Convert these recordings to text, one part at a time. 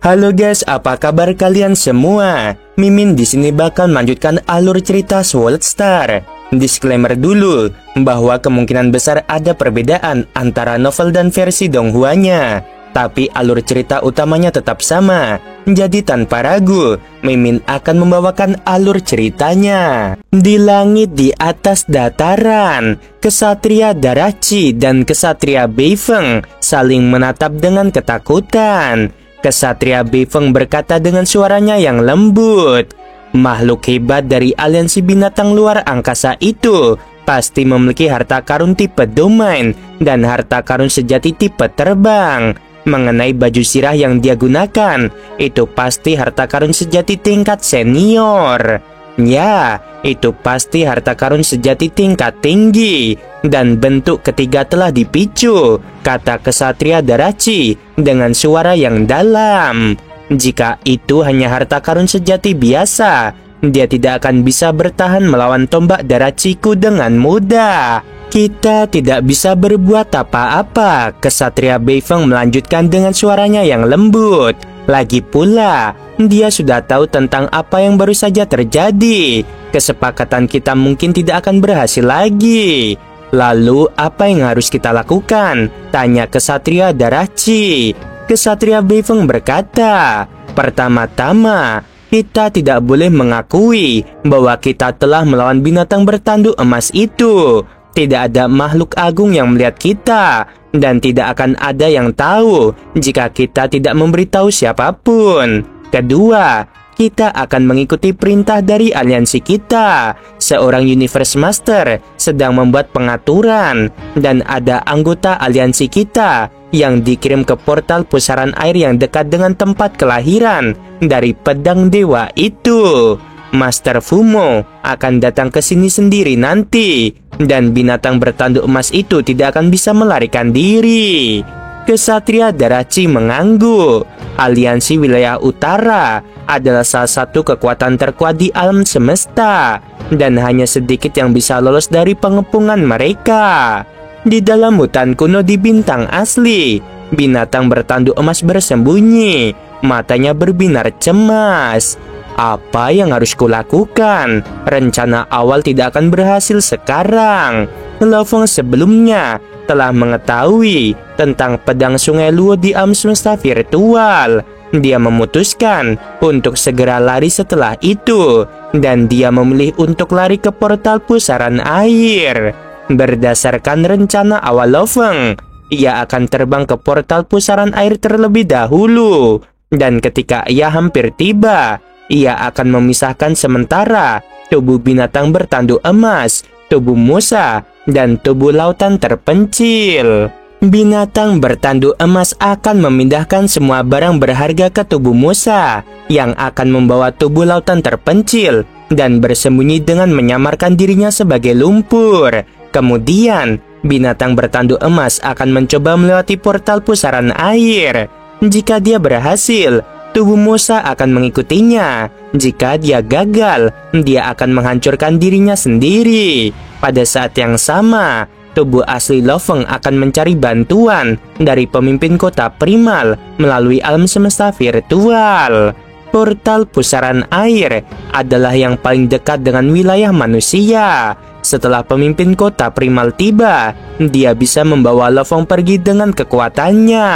Halo guys, apa kabar kalian semua? Mimin di sini bakal melanjutkan alur cerita Sword Star. Disclaimer dulu bahwa kemungkinan besar ada perbedaan antara novel dan versi Donghuanya, tapi alur cerita utamanya tetap sama. Jadi tanpa ragu, Mimin akan membawakan alur ceritanya. Di langit di atas dataran, kesatria Darachi dan kesatria Beifeng saling menatap dengan ketakutan. Kesatria Beifeng berkata dengan suaranya yang lembut, "Makhluk hebat dari aliansi binatang luar angkasa itu pasti memiliki harta karun tipe domain dan harta karun sejati tipe terbang. Mengenai baju sirah yang dia gunakan, itu pasti harta karun sejati tingkat senior. Ya, itu pasti harta karun sejati tingkat tinggi. Dan bentuk ketiga telah dipicu," kata kesatria Darachi dengan suara yang dalam. "Jika itu hanya harta karun sejati biasa, dia tidak akan bisa bertahan melawan tombak Darachiku dengan mudah. Kita tidak bisa berbuat apa-apa," kesatria Beifeng melanjutkan dengan suaranya yang lembut. "Lagi pula, dia sudah tahu tentang apa yang baru saja terjadi. Kesepakatan kita mungkin tidak akan berhasil lagi. Lalu apa yang harus kita lakukan?" tanya kesatria Darachi. Kesatria Beifeng berkata, "Pertama-tama, kita tidak boleh mengakui bahwa kita telah melawan binatang bertanduk emas itu. Tidak ada makhluk agung yang melihat kita, dan tidak akan ada yang tahu jika kita tidak memberitahu siapapun. Kedua, kita akan mengikuti perintah dari aliansi kita. Seorang Universe Master sedang membuat pengaturan, dan ada anggota aliansi kita yang dikirim ke portal pusaran air yang dekat dengan tempat kelahiran dari pedang dewa itu. Master Fumo akan datang ke sini sendiri nanti, dan binatang bertanduk emas itu tidak akan bisa melarikan diri." Kesatria Darachi mengangguk. Aliansi Wilayah Utara adalah salah satu kekuatan terkuat di alam semesta, dan hanya sedikit yang bisa lolos dari pengepungan mereka. Di dalam hutan kuno di bintang asli, binatang bertanduk emas bersembunyi, matanya berbinar cemas. "Apa yang harus kulakukan? Rencana awal tidak akan berhasil sekarang. Lo Feng sebelumnya telah mengetahui tentang pedang sungai Luo di alam semesta virtual. Dia memutuskan untuk segera lari setelah itu, dan dia memilih untuk lari ke portal pusaran air. Berdasarkan rencana awal Lo Feng, ia akan terbang ke portal pusaran air terlebih dahulu, dan ketika ia hampir tiba, ia akan memisahkan sementara tubuh binatang bertanduk emas, tubuh Musa, dan tubuh lautan terpencil. Binatang bertanduk emas akan memindahkan semua barang berharga ke tubuh Musa, yang akan membawa tubuh lautan terpencil dan bersembunyi dengan menyamarkan dirinya sebagai lumpur. Kemudian, binatang bertanduk emas akan mencoba melewati portal pusaran air. Jika dia berhasil, tubuh Musa akan mengikutinya. Jika dia gagal, dia akan menghancurkan dirinya sendiri. Pada saat yang sama, tubuh asli Lo Feng akan mencari bantuan dari pemimpin kota primal melalui alam semesta virtual. Portal pusaran air adalah yang paling dekat dengan wilayah manusia. Setelah pemimpin kota primal tiba, dia bisa membawa Lo Feng pergi dengan kekuatannya.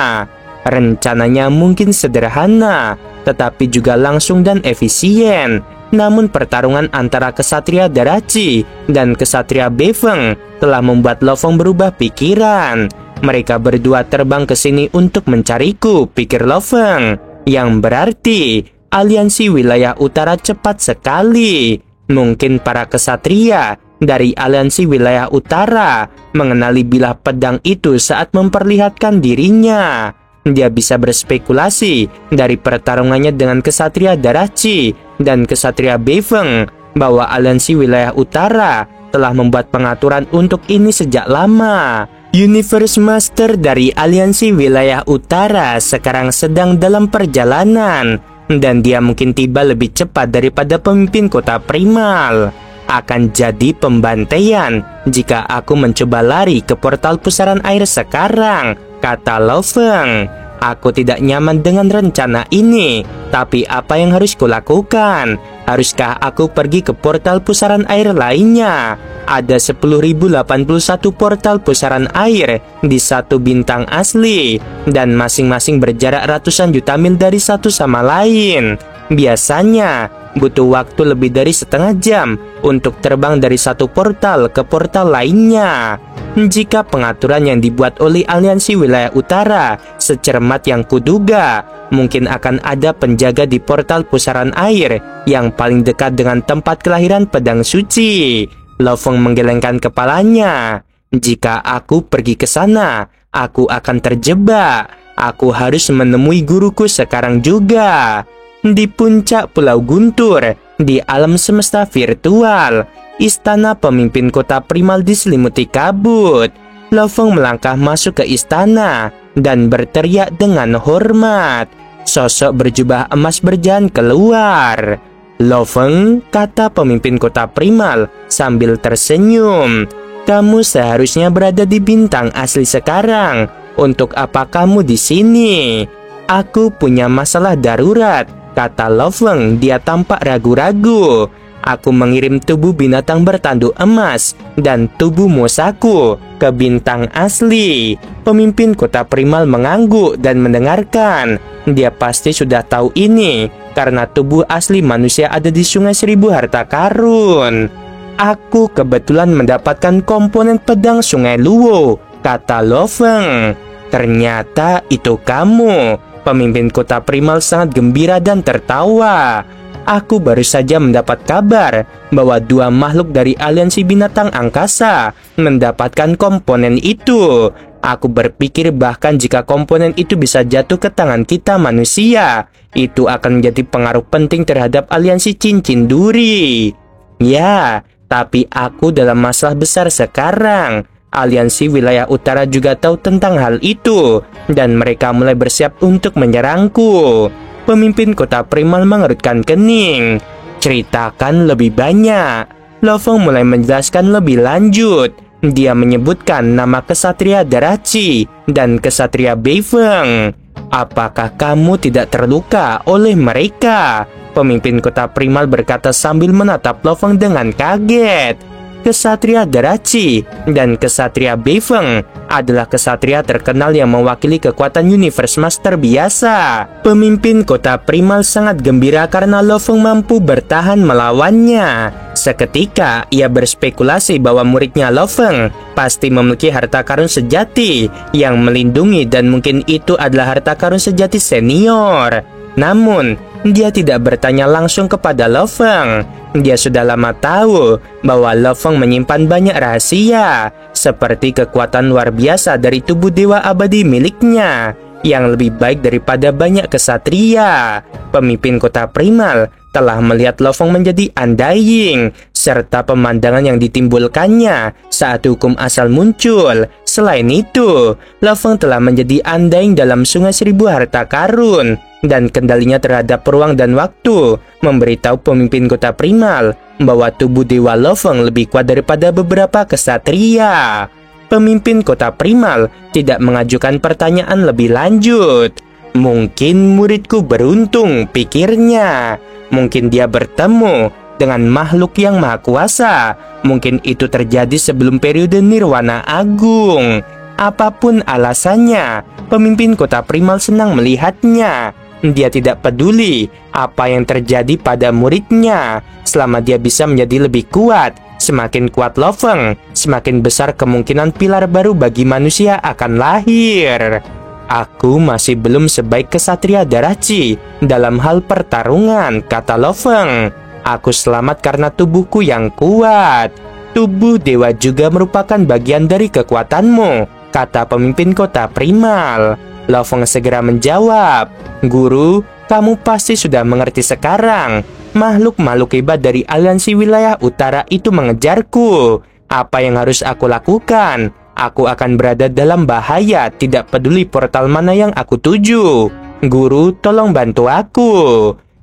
Rencananya mungkin sederhana, tetapi juga langsung dan efisien. Namun pertarungan antara kesatria Darachi dan kesatria Beifeng telah membuat Lo Feng berubah pikiran. "Mereka berdua terbang ke sini untuk mencariku," pikir Lo Feng. Yang berarti aliansi wilayah utara cepat sekali. Mungkin para kesatria dari aliansi wilayah utara mengenali bilah pedang itu saat memperlihatkan dirinya. Dia bisa berspekulasi dari pertarungannya dengan kesatria Darachi dan kesatria Beifeng bahwa aliansi wilayah utara telah membuat pengaturan untuk ini sejak lama. Universe Master dari aliansi wilayah utara sekarang sedang dalam perjalanan, dan dia mungkin tiba lebih cepat daripada pemimpin kota primal. Akan jadi pembantaian jika aku mencoba lari ke portal pusaran air sekarang, kata Lo Feng. Aku tidak nyaman dengan rencana ini, tapi apa yang harus kulakukan? Haruskah aku pergi ke portal pusaran air lainnya? Ada 10.081 portal pusaran air di satu bintang asli, dan masing-masing berjarak ratusan juta mil dari satu sama lain. Biasanya butuh waktu lebih dari setengah jam untuk terbang dari satu portal ke portal lainnya. Jika pengaturan yang dibuat oleh Aliansi Wilayah Utara secermat yang kuduga, mungkin akan ada penjaga di portal pusaran air yang paling dekat dengan tempat kelahiran pedang suci. Lo Feng menggelengkan kepalanya. Jika aku pergi ke sana, aku akan terjebak. Aku harus menemui guruku sekarang juga. Di puncak Pulau Guntur, di alam semesta virtual, istana pemimpin kota primal diselimuti kabut. Lo Feng melangkah masuk ke istana dan berteriak dengan hormat. Sosok berjubah emas berjalan keluar. Lo Feng, kata pemimpin kota primal sambil tersenyum. Kamu seharusnya berada di bintang asli sekarang. Untuk apa kamu di sini? Aku punya masalah darurat, kata Lo Feng. Dia tampak ragu-ragu. Aku mengirim tubuh binatang bertanduk emas dan tubuh musaku ke bintang asli. Pemimpin kota primal mengangguk dan mendengarkan. Dia pasti sudah tahu ini karena tubuh asli manusia ada di Sungai Seribu Harta Karun. Aku kebetulan mendapatkan komponen pedang Sungai Luo, kata Lo Feng. Ternyata itu kamu. Pemimpin kota primal sangat gembira dan tertawa. Aku baru saja mendapat kabar bahwa dua makhluk dari aliansi binatang angkasa mendapatkan komponen itu. Aku berpikir bahkan jika komponen itu bisa jatuh ke tangan kita manusia, itu akan menjadi pengaruh penting terhadap aliansi cincin duri. Ya, tapi aku dalam masalah besar sekarang. Aliansi Wilayah Utara juga tahu tentang hal itu, dan mereka mulai bersiap untuk menyerangku. Pemimpin kota primal mengerutkan kening. Ceritakan lebih banyak. Lo Feng mulai menjelaskan lebih lanjut. Dia menyebutkan nama kesatria Darachi dan kesatria Beifeng. Apakah kamu tidak terluka oleh mereka? Pemimpin kota primal berkata sambil menatap Lo Feng dengan kaget. Kesatria Darachi dan kesatria Beifeng adalah kesatria terkenal yang mewakili kekuatan Universe Master biasa. Pemimpin kota primal sangat gembira karena Lo Feng mampu bertahan melawannya. Seketika ia berspekulasi bahwa muridnya Lo Feng pasti memiliki harta karun sejati yang melindungi, dan mungkin itu adalah harta karun sejati senior. Namun dia tidak bertanya langsung kepada Lo Feng. Dia sudah lama tahu bahwa Lo Feng menyimpan banyak rahasia, seperti kekuatan luar biasa dari tubuh dewa abadi miliknya, yang lebih baik daripada banyak kesatria. Pemimpin kota primal telah melihat Lo Feng menjadi undying, serta pemandangan yang ditimbulkannya saat hukum asal muncul. Selain itu, Lo Feng telah menjadi undying dalam Sungai Seribu Harta Karun, dan kendalinya terhadap ruang dan waktu memberitahu pemimpin kota primal bahwa tubuh dewa Lo Feng lebih kuat daripada beberapa kesatria. Pemimpin kota primal tidak mengajukan pertanyaan lebih lanjut. Mungkin muridku beruntung, pikirnya. Mungkin dia bertemu dengan makhluk yang maha kuasa. Mungkin itu terjadi sebelum periode Nirwana Agung. Apapun alasannya, pemimpin kota primal senang melihatnya. Dia tidak peduli apa yang terjadi pada muridnya, selama dia bisa menjadi lebih kuat. Semakin kuat Lo Feng, semakin besar kemungkinan pilar baru bagi manusia akan lahir. Aku masih belum sebaik kesatria Darachi dalam hal pertarungan, kata Lo Feng. Aku selamat karena tubuhku yang kuat. Tubuh dewa juga merupakan bagian dari kekuatanmu, kata pemimpin kota primal. Lo Feng segera menjawab, Guru, kamu pasti sudah mengerti sekarang. Makhluk-makhluk hebat dari aliansi wilayah utara itu mengejarku. Apa yang harus aku lakukan? Aku akan berada dalam bahaya, tidak peduli portal mana yang aku tuju. Guru, tolong bantu aku.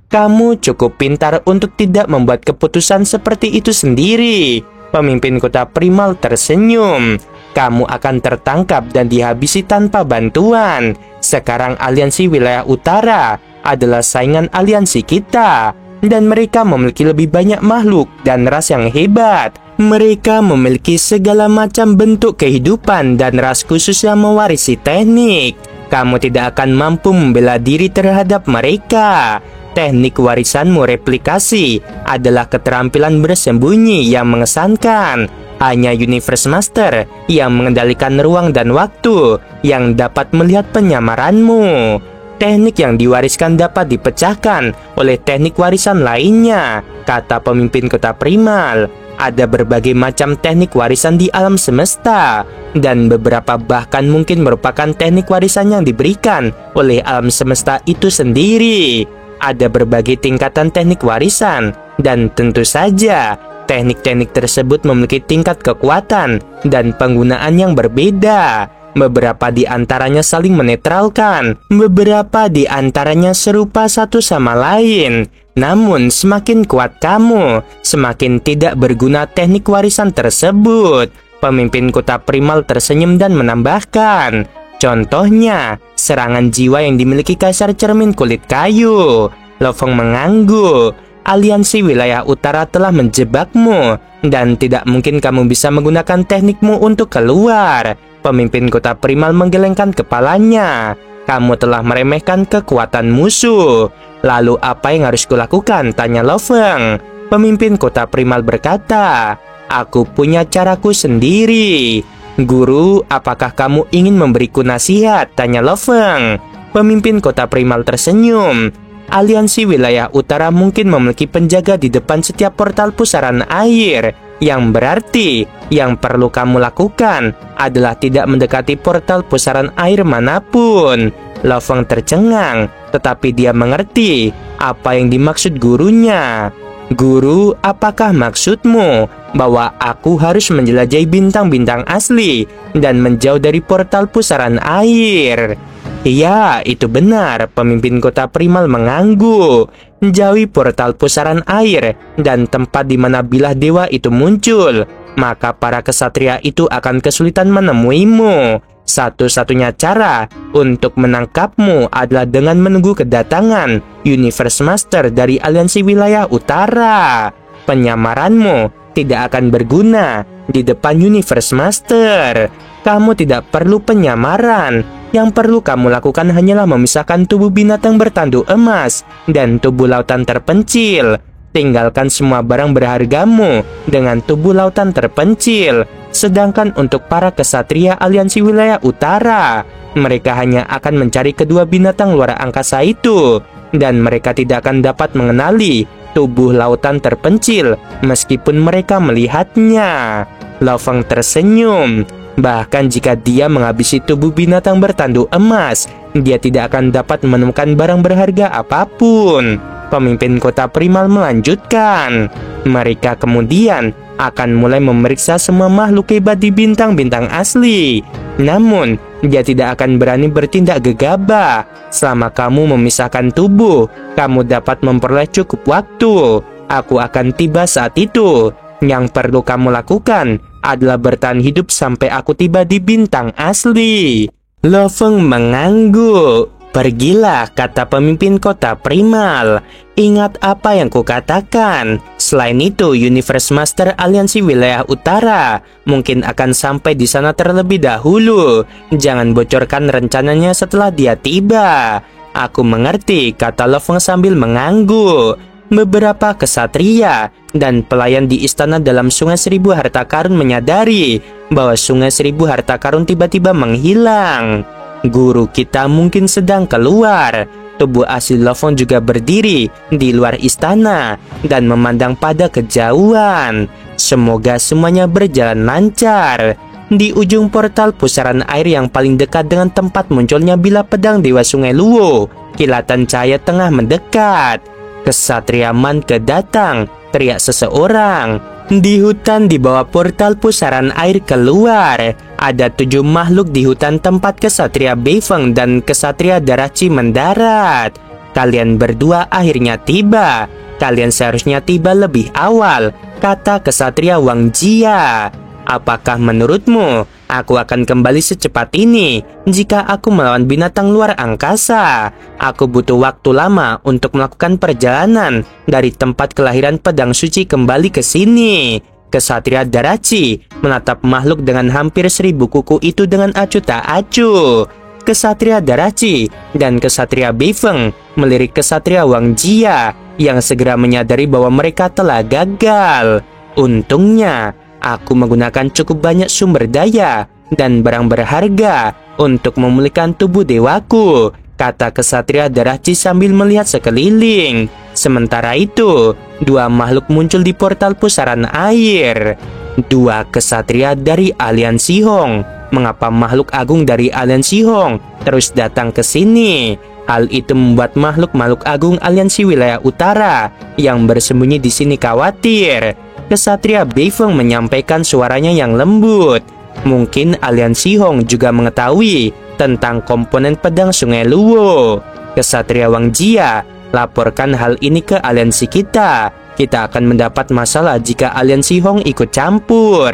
Kamu cukup pintar untuk tidak membuat keputusan seperti itu sendiri. Pemimpin kota primal tersenyum. Kamu akan tertangkap dan dihabisi tanpa bantuan. Sekarang aliansi wilayah utara adalah saingan aliansi kita, dan mereka memiliki lebih banyak makhluk dan ras yang hebat. Mereka memiliki segala macam bentuk kehidupan dan ras khusus yang mewarisi teknik. Kamu tidak akan mampu membela diri terhadap mereka. Teknik warisanmu replikasi adalah keterampilan bersembunyi yang mengesankan. Hanya Universe Master yang mengendalikan ruang dan waktu yang dapat melihat penyamaranmu. Teknik yang diwariskan dapat dipecahkan oleh teknik warisan lainnya, kata pemimpin kota primal. Ada berbagai macam teknik warisan di alam semesta, dan beberapa bahkan mungkin merupakan teknik warisan yang diberikan oleh alam semesta itu sendiri. Ada berbagai tingkatan teknik warisan, dan tentu saja teknik-teknik tersebut memiliki tingkat kekuatan dan penggunaan yang berbeda. Beberapa di antaranya saling menetralkan, beberapa di antaranya serupa satu sama lain. Namun, semakin kuat kamu, semakin tidak berguna teknik warisan tersebut. Pemimpin kota primal tersenyum dan menambahkan, contohnya, serangan jiwa yang dimiliki Kaisar Cermin Kulit Kayu. Lo Feng mengangguk. Aliansi wilayah utara telah menjebakmu, dan tidak mungkin kamu bisa menggunakan teknikmu untuk keluar. Pemimpin kota primal menggelengkan kepalanya. Kamu telah meremehkan kekuatan musuh. Lalu apa yang harus kulakukan? Tanya Lo Feng. Pemimpin kota primal berkata, aku punya caraku sendiri. Guru, apakah kamu ingin memberiku nasihat? Tanya Lo Feng. Pemimpin kota primal tersenyum. Aliansi wilayah utara mungkin memiliki penjaga di depan setiap portal pusaran air, yang berarti yang perlu kamu lakukan adalah tidak mendekati portal pusaran air manapun. Lo Feng tercengang, tetapi dia mengerti apa yang dimaksud gurunya. Guru, apakah maksudmu bahwa aku harus menjelajahi bintang-bintang asli dan menjauh dari portal pusaran air? Iya, itu benar. Pemimpin kota primal mengangguk. Jauhi portal pusaran air dan tempat di mana bilah dewa itu muncul, maka para kesatria itu akan kesulitan menemuimu. Satu-satunya cara untuk menangkapmu adalah dengan menunggu kedatangan Universe Master dari aliansi wilayah utara. Penyamaranmu tidak akan berguna di depan Universe Master. Kamu tidak perlu penyamaran. Yang perlu kamu lakukan hanyalah memisahkan tubuh binatang bertanduk emas dan tubuh lautan terpencil. Tinggalkan semua barang berhargamu dengan tubuh lautan terpencil. Sedangkan untuk para kesatria aliansi wilayah utara, mereka hanya akan mencari kedua binatang luar angkasa itu, dan mereka tidak akan dapat mengenali tubuh lautan terpencil meskipun mereka melihatnya. Lo Feng tersenyum. Bahkan jika dia menghabisi tubuh binatang bertanduk emas, dia tidak akan dapat menemukan barang berharga apapun. Pemimpin kota primal melanjutkan. Mereka kemudian akan mulai memeriksa semua makhluk hebat di bintang-bintang asli. Namun, dia tidak akan berani bertindak gegabah. Selama kamu memisahkan tubuh, kamu dapat memperoleh cukup waktu. Aku akan tiba saat itu. Yang perlu kamu lakukan adalah bertahan hidup sampai aku tiba di bintang asli. Lo Feng mengangguk. Pergilah, kata pemimpin kota primal. Ingat apa yang kukatakan. Selain itu, Universe Master aliansi wilayah utara mungkin akan sampai di sana terlebih dahulu. Jangan bocorkan rencananya setelah dia tiba. Aku mengerti, kata Lo Feng sambil mengangguk. Beberapa kesatria dan pelayan di istana dalam Sungai Seribu Harta Karun menyadari bahwa Sungai Seribu Harta Karun tiba-tiba menghilang. Guru kita mungkin sedang keluar. Tubuh asli Lo Feng juga berdiri di luar istana dan memandang pada kejauhan. Semoga semuanya berjalan lancar. Di ujung portal pusaran air yang paling dekat dengan tempat munculnya bilah pedang Dewa Sungai Luo, kilatan cahaya tengah mendekat. Kesatria Manke datang, teriak seseorang. Di hutan di bawah portal pusaran air keluar, ada 7 makhluk di hutan tempat kesatria Beifeng dan kesatria Darah Chi mendarat. Kalian berdua akhirnya tiba. Kalian seharusnya tiba lebih awal, kata kesatria Wang Jia. Apakah menurutmu Aku akan kembali secepat ini jika aku melawan binatang luar angkasa. Aku butuh waktu lama untuk melakukan perjalanan dari tempat kelahiran pedang suci kembali ke sini. Kesatria Darachi menatap makhluk dengan hampir 1000 kuku itu dengan acuh tak acuh. Kesatria Darachi dan Kesatria Beifeng melirik Kesatria Wang Jia yang segera menyadari bahwa mereka telah gagal. Untungnya, aku menggunakan cukup banyak sumber daya dan barang berharga untuk memulihkan tubuh dewaku, kata Kesatria Darachi sambil melihat sekeliling. Sementara itu, 2 makhluk muncul di portal pusaran air. 2 kesatria dari aliansi Hong. Mengapa makhluk agung dari aliansi Hong terus datang ke sini? Hal itu membuat makhluk-makhluk agung aliansi wilayah utara yang bersembunyi di sini khawatir. Kesatria Beifeng menyampaikan suaranya yang lembut. Mungkin aliansi Hong juga mengetahui tentang komponen pedang Sungai Luo. Kesatria Wang Jia, laporkan hal ini ke aliansi kita. Kita akan mendapat masalah jika aliansi Hong ikut campur.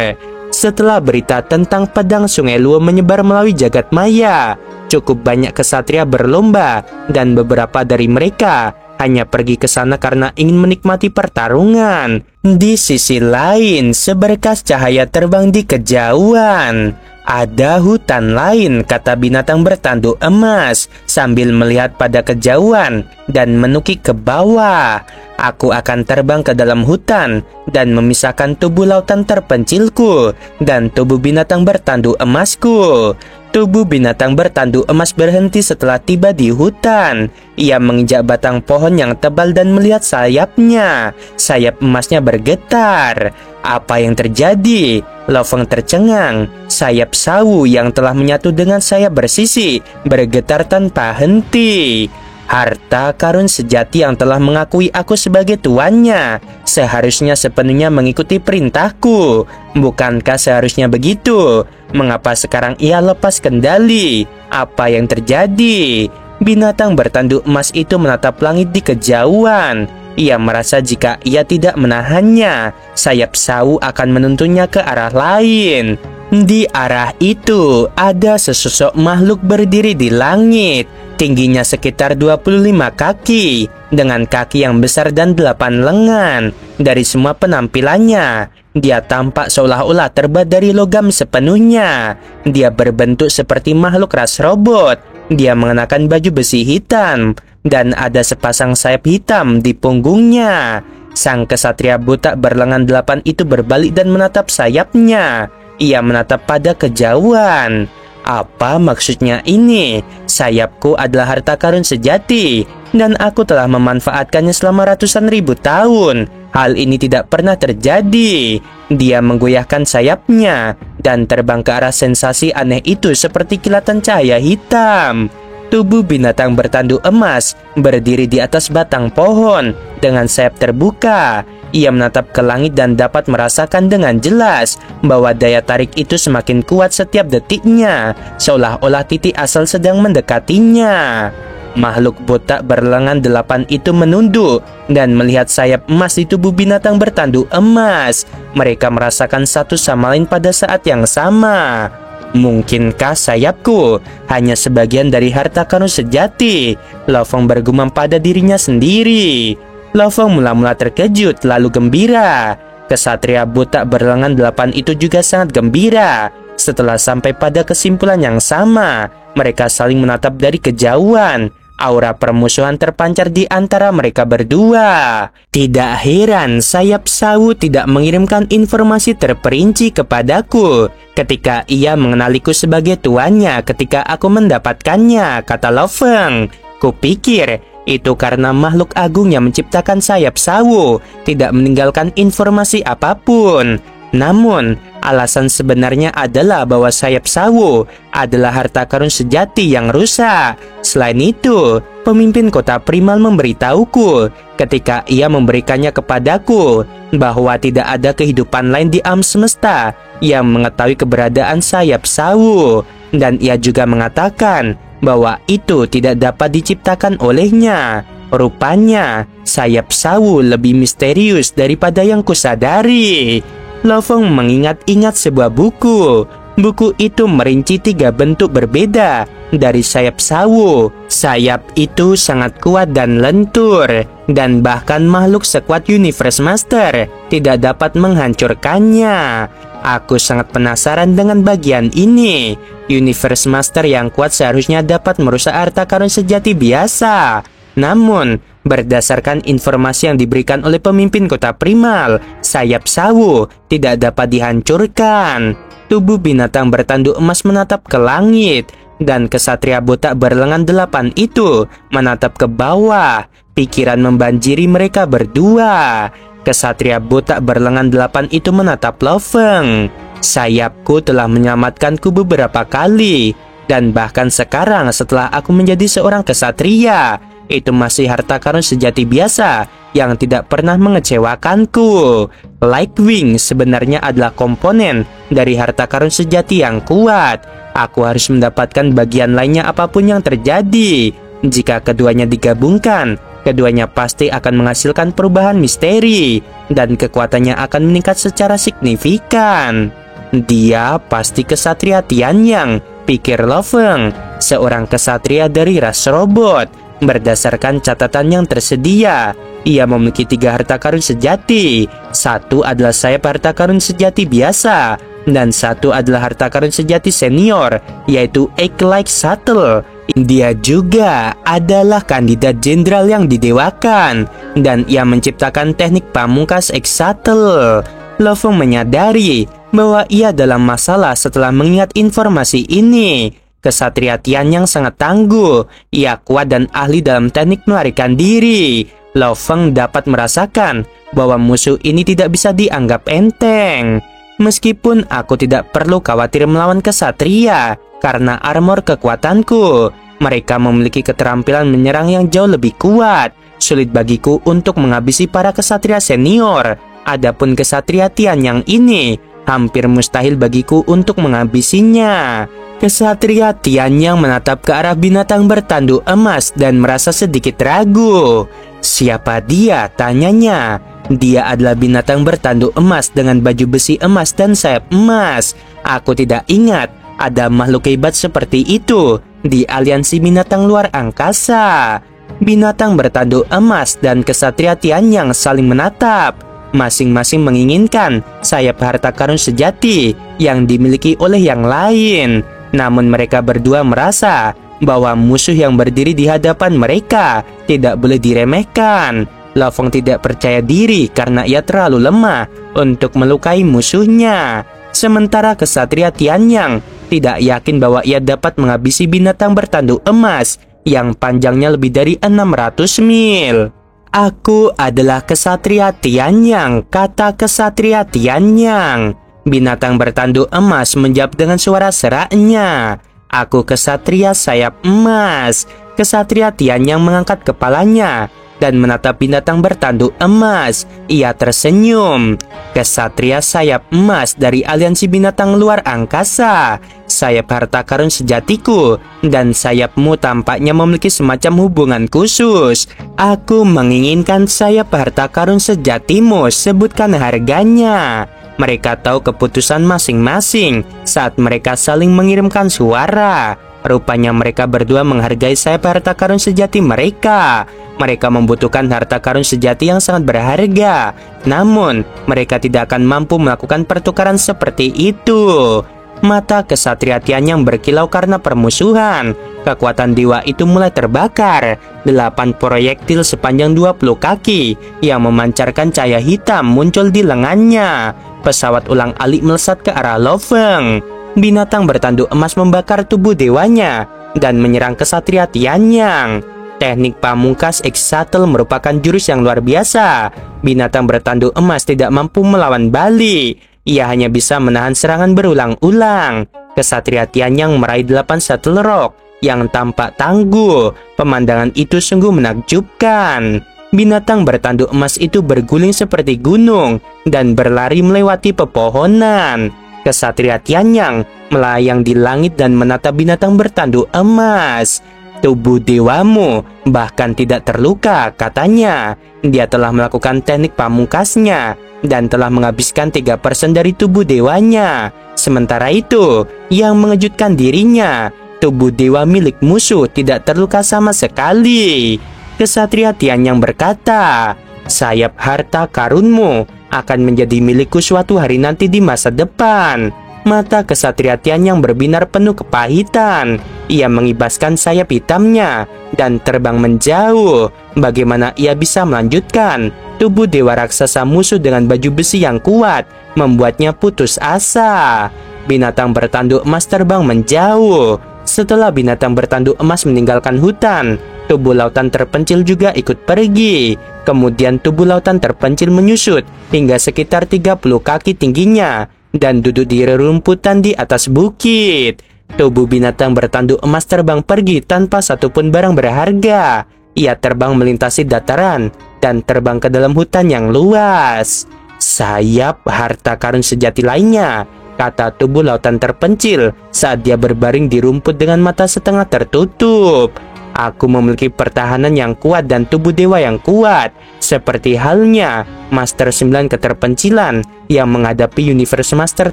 Setelah berita tentang pedang Sungai Luo menyebar melalui jagat maya, cukup banyak kesatria berlomba dan beberapa dari mereka hanya pergi ke sana karena ingin menikmati pertarungan. Di sisi lain, seberkas cahaya terbang di kejauhan. Ada hutan lain, kata binatang bertanduk emas sambil melihat pada kejauhan dan menukik ke bawah. Aku akan terbang ke dalam hutan dan memisahkan tubuh lautan terpencilku dan tubuh binatang bertanduk emasku. Tubuh binatang bertanduk emas berhenti setelah tiba di hutan. Ia menginjak batang pohon yang tebal dan melihat sayapnya. Sayap emasnya bergetar. Apa yang terjadi? Lo Feng tercengang. Sayap sawu yang telah menyatu dengan sayap bersisi bergetar tanpa henti. Harta karun sejati yang telah mengakui aku sebagai tuannya seharusnya sepenuhnya mengikuti perintahku. Bukankah seharusnya begitu? Mengapa sekarang ia lepas kendali? Apa yang terjadi? Binatang bertanduk emas itu menatap langit di kejauhan. Ia merasa jika ia tidak menahannya, sayap sawu akan menuntunnya ke arah lain. Di arah itu, ada sesosok makhluk berdiri di langit. Tingginya sekitar 25 kaki, dengan kaki yang besar dan 8 lengan. Dari semua penampilannya, dia tampak seolah-olah terbuat dari logam sepenuhnya. Dia berbentuk seperti makhluk ras robot. Dia mengenakan baju besi hitam, dan ada sepasang sayap hitam di punggungnya. Sang kesatria buta berlengan 8 itu berbalik dan menatap sayapnya. Ia menatap pada kejauhan. Apa maksudnya ini? Sayapku adalah harta karun sejati, dan aku telah memanfaatkannya selama ratusan ribu tahun. Hal ini tidak pernah terjadi. Dia menggoyahkan sayapnya dan terbang ke arah sensasi aneh itu seperti kilatan cahaya hitam. Tubuh binatang bertanduk emas berdiri di atas batang pohon dengan sayap terbuka. Ia menatap ke langit dan dapat merasakan dengan jelas bahwa daya tarik itu semakin kuat setiap detiknya, seolah-olah titik asal sedang mendekatinya. Makhluk botak berlengan 8 itu menunduk dan melihat sayap emas di tubuh binatang bertanduk emas. Mereka merasakan satu sama lain pada saat yang sama. Mungkinkah sayapku hanya sebagian dari harta karun sejati? Lo Feng bergumam pada dirinya sendiri. Lo Feng mula-mula terkejut lalu gembira. Kesatria botak berlengan 8 itu juga sangat gembira. Setelah sampai pada kesimpulan yang sama, mereka saling menatap dari kejauhan. Aura permusuhan terpancar di antara mereka berdua. Tidak heran sayap sawu tidak mengirimkan informasi terperinci kepadaku ketika ia mengenaliku sebagai tuannya ketika aku mendapatkannya, kata Lo Feng. Kupikir itu karena makhluk agung yang menciptakan sayap sawu tidak meninggalkan informasi apapun. Namun, alasan sebenarnya adalah bahwa sayap sawu adalah harta karun sejati yang rusak. Selain itu, pemimpin kota Primal memberitahuku ketika ia memberikannya kepadaku bahwa tidak ada kehidupan lain di alam semesta yang mengetahui keberadaan sayap sawu. Dan ia juga mengatakan bahwa itu tidak dapat diciptakan olehnya. Rupanya, sayap sawu lebih misterius daripada yang kusadari. Lo Feng mengingat-ingat sebuah buku. Buku itu merinci 3 bentuk berbeda dari sayap sawo. Sayap itu sangat kuat dan lentur, dan bahkan makhluk sekuat Universe Master tidak dapat menghancurkannya. Aku sangat penasaran dengan bagian ini. Universe Master yang kuat seharusnya dapat merusak harta karun sejati biasa. Namun, berdasarkan informasi yang diberikan oleh pemimpin kota primal, sayap sawo tidak dapat dihancurkan. Tubuh binatang bertanduk emas menatap ke langit, dan kesatria botak berlengan 8 itu menatap ke bawah. Pikiran membanjiri mereka berdua. Kesatria botak berlengan 8 itu menatap Lo Feng. Sayapku telah menyelamatkanku beberapa kali, dan bahkan sekarang setelah aku menjadi seorang kesatria, itu masih harta karun sejati biasa yang tidak pernah mengecewakanku. Lightwing sebenarnya adalah komponen dari harta karun sejati yang kuat. Aku harus mendapatkan bagian lainnya apapun yang terjadi. Jika keduanya digabungkan, keduanya pasti akan menghasilkan perubahan misteri, dan kekuatannya akan meningkat secara signifikan. Dia pasti kesatria Tianyang, pikir Lo Feng, seorang kesatria dari ras robot. Berdasarkan catatan yang tersedia, ia memiliki 3 harta karun sejati. 1 adalah sayap harta karun sejati biasa, dan 1 adalah harta karun sejati senior, yaitu Egg-like Shuttle. Dia juga adalah kandidat jenderal yang didewakan, dan ia menciptakan teknik pamungkas Egg Shuttle. Lo Feng menyadari bahwa ia dalam masalah setelah mengingat informasi ini. Kesatria Tianyang sangat tangguh. Ia kuat dan ahli dalam teknik melarikan diri. Lo Feng dapat merasakan bahwa musuh ini tidak bisa dianggap enteng. Meskipun aku tidak perlu khawatir melawan kesatria karena armor kekuatanku, mereka memiliki keterampilan menyerang yang jauh lebih kuat. Sulit bagiku untuk menghabisi para kesatria senior. Adapun kesatria Tianyang ini hampir mustahil bagiku untuk menghabisinya. Kesatria Tianyang menatap ke arah binatang bertanduk emas dan merasa sedikit ragu. Siapa dia? Tanyanya. Dia adalah binatang bertanduk emas dengan baju besi emas dan sayap emas. Aku tidak ingat ada makhluk hebat seperti itu di aliansi binatang luar angkasa. Binatang bertanduk emas dan kesatria Tianyang saling menatap. Masing-masing menginginkan sayap harta karun sejati yang dimiliki oleh yang lain. Namun mereka berdua merasa bahwa musuh yang berdiri di hadapan mereka tidak boleh diremehkan. Lo Feng tidak percaya diri karena ia terlalu lemah untuk melukai musuhnya. Sementara kesatria Tianyang tidak yakin bahwa ia dapat menghabisi binatang bertanduk emas yang panjangnya lebih dari 600 mil. Aku adalah kesatria Tianyang, kata kesatria Tianyang. Binatang bertanduk emas menjawab dengan suara seraknya. Aku kesatria sayap emas. Kesatria Tianyang mengangkat kepalanya dan menatap binatang bertanduk emas. Ia tersenyum. Kesatria sayap emas dari aliansi binatang luar angkasa. Sayap harta karun sejatiku dan sayapmu tampaknya memiliki semacam hubungan khusus. Aku menginginkan sayap harta karun sejatimu. Sebutkan harganya. Mereka tahu keputusan masing-masing saat mereka saling mengirimkan suara. Rupanya mereka berdua menghargai sayap harta karun sejati mereka. Mereka membutuhkan harta karun sejati yang sangat berharga. Namun, mereka tidak akan mampu melakukan pertukaran seperti itu. Mata kesatria Tianyang berkilau karena permusuhan. Kekuatan dewa itu mulai terbakar. 8 proyektil sepanjang 20 kaki yang memancarkan cahaya hitam muncul di lengannya. Pesawat ulang-alik melesat ke arah Lo Feng. Binatang bertanduk emas membakar tubuh dewanya dan menyerang kesatria Tianyang. Teknik pamungkas Egg Shuttle merupakan jurus yang luar biasa. Binatang bertanduk emas tidak mampu melawan balik. Ia hanya bisa menahan serangan berulang-ulang. Kesatria Tianyang meraih 8 shuttle rock yang tampak tangguh. Pemandangan itu sungguh menakjubkan. Binatang bertanduk emas itu berguling seperti gunung dan berlari melewati pepohonan. Kesatria Tianyang melayang di langit dan menatap binatang bertanduk emas. tubuh dewamu bahkan tidak terluka, katanya. Dia telah melakukan teknik pamungkasnya dan telah menghabiskan 3% dari tubuh dewanya. Sementara itu, yang mengejutkan dirinya, tubuh dewa milik musuh tidak terluka sama sekali. Kesatria Tianyang berkata, sayap harta karunmu akan menjadi milikku suatu hari nanti di masa depan. Mata Kesatria Tianyang berbinar penuh kepahitan. Ia mengibaskan sayap hitamnya dan terbang menjauh. Bagaimana ia bisa melanjutkan? Tubuh dewa raksasa musuh dengan baju besi yang kuat membuatnya putus asa. Binatang bertanduk emas terbang menjauh. Setelah binatang bertanduk emas meninggalkan hutan, tubuh lautan terpencil juga ikut pergi. Kemudian tubuh lautan terpencil menyusut hingga sekitar 30 kaki tingginya dan duduk di rerumputan di atas bukit. Tubuh binatang bertanduk emas terbang pergi tanpa satupun barang berharga. Ia terbang melintasi dataran dan terbang ke dalam hutan yang luas. Sayap harta karun sejati lainnya, kata tubuh lautan terpencil saat dia berbaring di rumput dengan mata setengah tertutup. Aku memiliki pertahanan yang kuat dan tubuh dewa yang kuat, seperti halnya Master 9 keterpencilan yang menghadapi Universe Master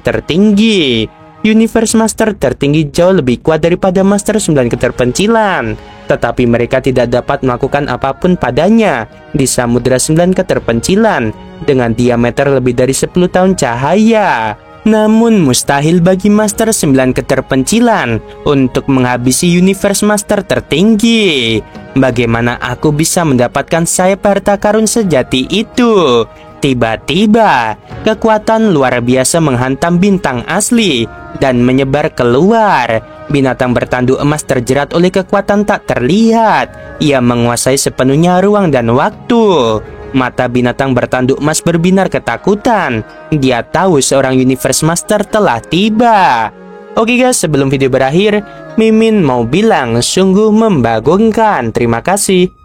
tertinggi. Universe Master tertinggi jauh lebih kuat daripada Master 9 keterpencilan, tetapi mereka tidak dapat melakukan apapun padanya di Samudra 9 keterpencilan dengan diameter lebih dari 10 tahun cahaya. Namun mustahil bagi Master 9 keterpencilan untuk menghabisi Universe Master tertinggi. Bagaimana aku bisa mendapatkan sayap harta karun sejati itu? Tiba-tiba, kekuatan luar biasa menghantam bintang asli dan menyebar keluar. Binatang bertanduk emas terjerat oleh kekuatan tak terlihat. Ia menguasai sepenuhnya ruang dan waktu. Mata binatang bertanduk emas berbinar ketakutan. Dia tahu seorang Universe Master telah tiba. Oke guys, sebelum video berakhir, Mimin mau bilang sungguh membagongkan. Terima kasih.